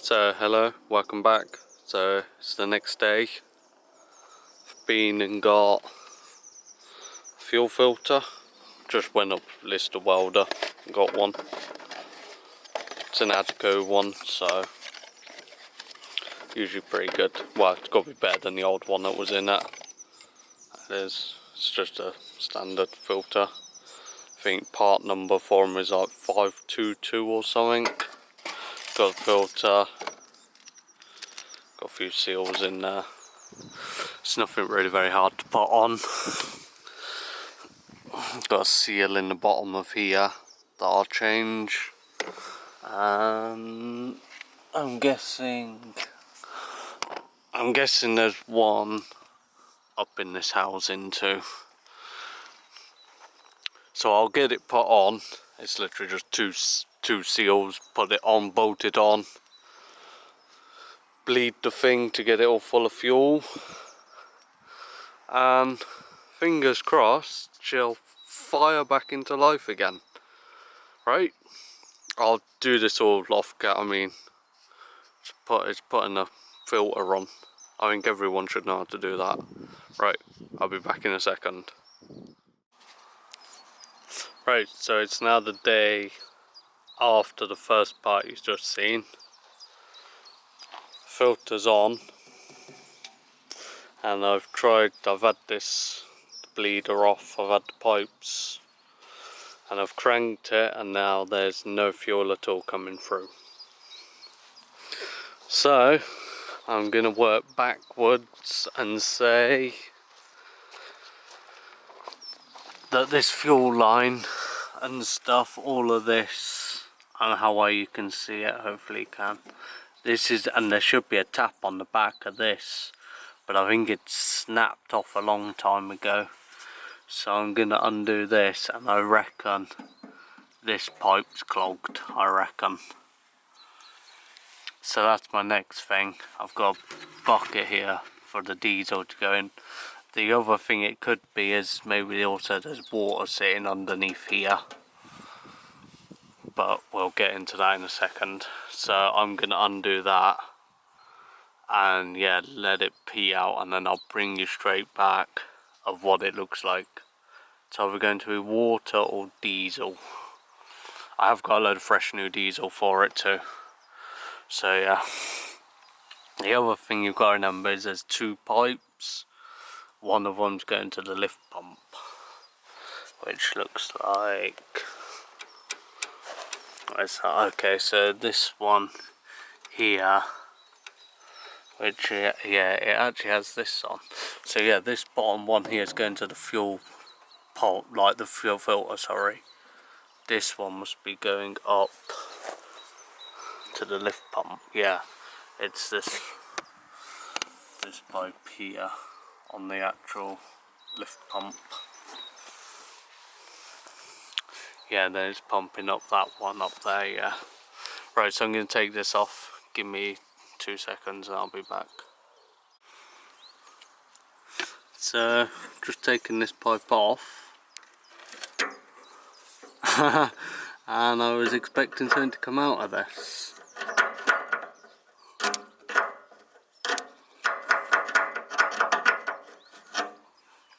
So hello, welcome back. So it's the next day. I've been and got fuel filter. Just went up list of welder, got one. It's an Adco one, so usually pretty good. Well, it's got to be better than the old one that was in it. It's just a standard filter. I think part number for them is like 522 or something. Got a filter. Got a few seals in there. It's nothing really very hard to put on. Got a seal in the bottom of here that I'll change. I'm guessing there's one up in this housing too. So I'll get it put on. It's literally just two seals, put it on, bolted on. Bleed the thing to get it all full of fuel. And fingers crossed she'll fire back into life again. Right? I'll do this all off cat. I mean, it's putting a filter on. I think everyone should know how to do that. Right, I'll be back in a second. Right, so it's now the day after the first part you've just seen. Filter's on, and I've had this bleeder off, I've had the pipes, and I've cranked it, and now there's no fuel at all coming through. So I'm gonna work backwards and say that this fuel line and stuff, all of this, I don't know how well you can see it, hopefully you can. This is, and there should be a tap on the back of this, but I think it snapped off a long time ago. So I'm gonna undo this, and I reckon this pipe's clogged, I reckon. So that's my next thing. I've got a bucket here for the diesel to go in. The other thing it could be is maybe also there's water sitting underneath here. But we'll get into that in a second. So I'm going to undo that. And yeah, let it pee out, and then I'll bring you straight back of what it looks like. It's either going to be water or diesel. I have got a load of fresh new diesel for it too. So yeah. The other thing you've got to remember is there's two pipes. One of them's going to the lift pump, which looks like, okay, so this one here, which yeah, it actually has this on. So yeah, this bottom one here is going to the fuel pump, like the fuel filter, sorry. This one must be going up to the lift pump. Yeah, it's this pipe here on the actual lift pump. Yeah, then it's pumping up that one up there, yeah. Right, so I'm going to take this off. Give me 2 seconds and I'll be back. So, just taking this pipe off. And I was expecting something to come out of this.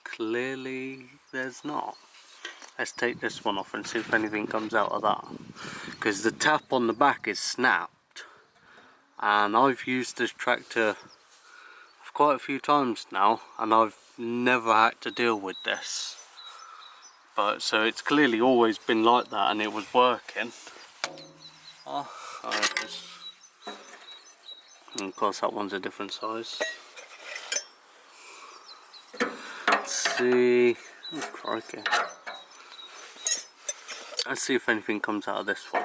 Clearly there's not. Let's take this one off and see if anything comes out of that. Because the tap on the back is snapped. And I've used this tractor for quite a few times now, and I've never had to deal with this. But so it's clearly always been like that, and it was working. And of course that one's a different size. Let's see. Oh, crikey. Let's see if anything comes out of this one.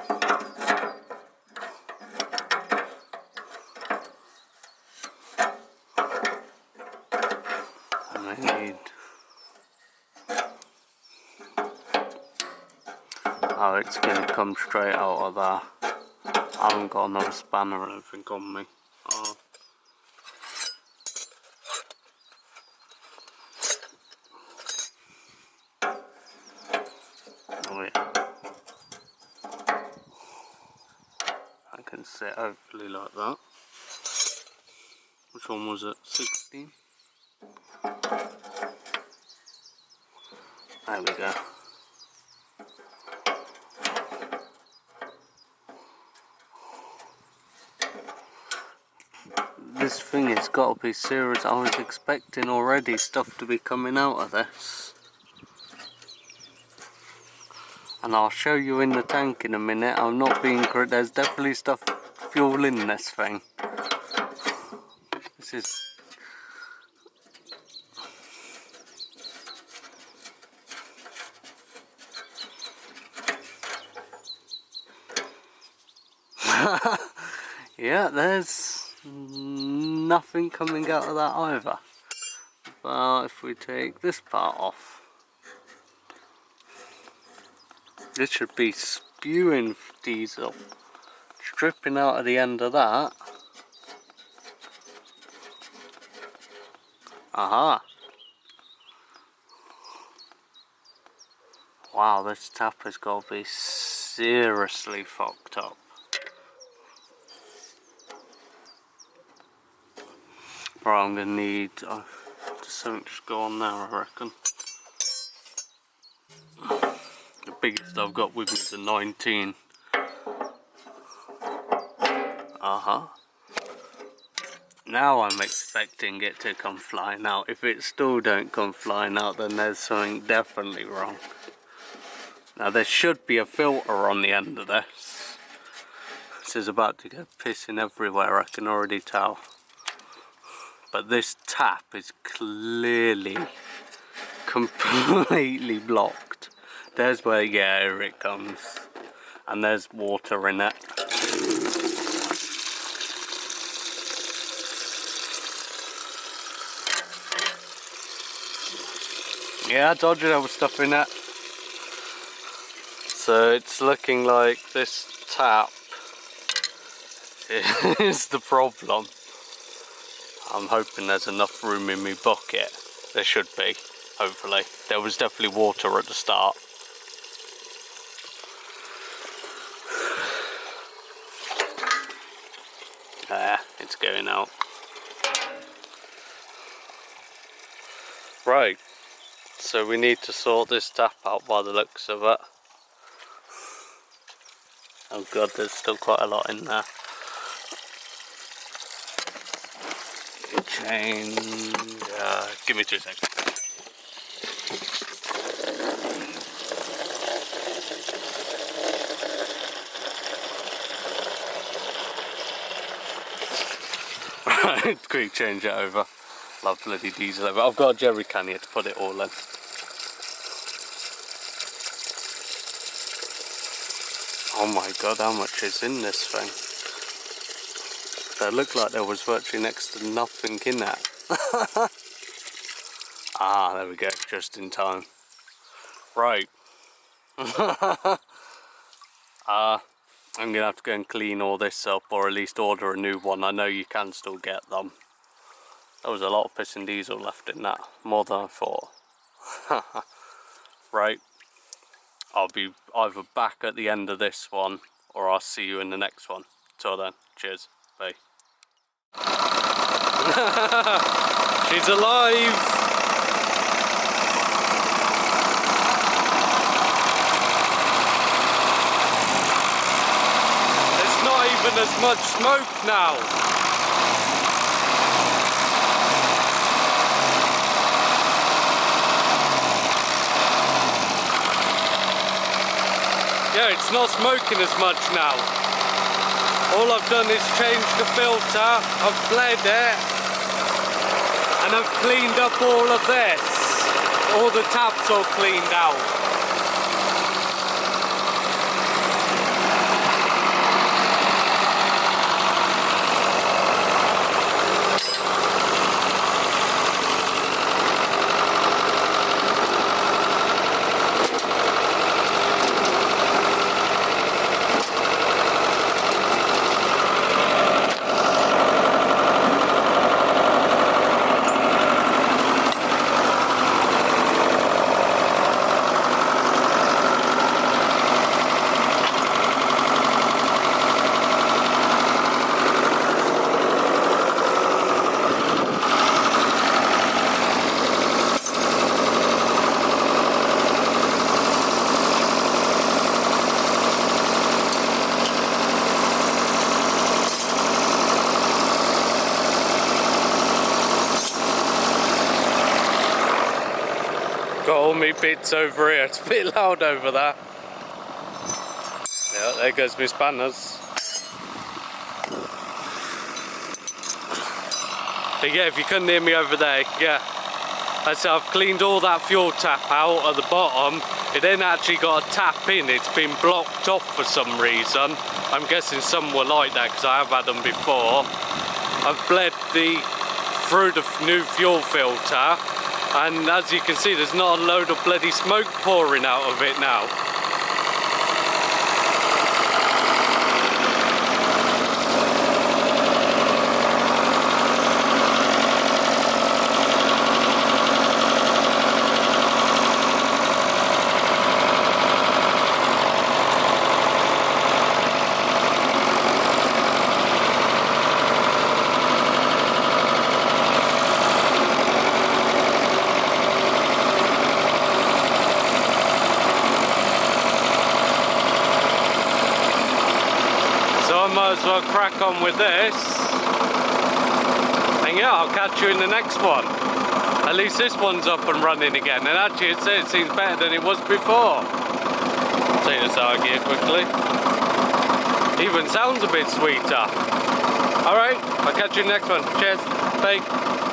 Oh, it's going to come straight out of there. I haven't got another spanner or anything on me. Oh. Oh yeah. I can sit hopefully like that. Which one was it? 16? There we go. This thing has got to be serious. I was expecting already stuff to be coming out of this. And I'll show you in the tank in a minute. I'm not being correct. There's definitely stuff fuel in this thing. This is... yeah, there's nothing coming out of that either. But if we take this part off, this should be spewing diesel. Stripping out of the end of that. Aha! Wow, this tap has got to be seriously fucked up. Right, I'm going to need something to go on there, I reckon. The biggest I've got with me is a 19. Now I'm expecting it to come flying out. If it still don't come flying out, then there's something definitely wrong. Now there should be a filter on the end of this. This is about to go pissing everywhere, I can already tell. But this tap is clearly completely blocked. There's where, yeah, here it comes. And there's water in it. Yeah, I told you there was stuff in it. So it's looking like this tap is the problem. I'm hoping there's enough room in my bucket. There should be, hopefully. There was definitely water at the start. There, it's going out. Right, so we need to sort this tap out by the looks of it. Oh god, there's still quite a lot in there. Change, give me 2 seconds. Right, quick change it over. Love bloody diesel over. I've got a jerry can here to put it all in. Oh my god, how much is in this thing? That looked like there was virtually next to nothing in that. Ah, there we go, just in time. Right. I'm gonna have to go and clean all this up, or at least order a new one. I know you can still get them. There was a lot of piss and diesel left in that, more than I thought. Right. I'll be either back at the end of this one, or I'll see you in the next one. Till then, cheers, bye. She's alive! There's not even as much smoke now. Yeah, it's not smoking as much now. All I've done is change the filter, I've bled it, and I've cleaned up all of this. All the taps are cleaned out. all me bits over here. It's a bit loud over there. Yeah, there goes my spanners. But yeah, if you couldn't hear me over there, yeah. I said I've cleaned all that fuel tap out at the bottom. It ain't actually got a tap in, it's been blocked off for some reason. I'm guessing some were like that because I have had them before. I've bled through the new fuel filter, and as you can see there's not a load of bloody smoke pouring out of it now. Might as well crack on with this, and yeah, I'll catch you in the next one. At least this one's up and running again, and actually it seems better than it was before. Take this out here quickly. Even sounds a bit sweeter. Alright, I'll catch you in the next one. Cheers, bye.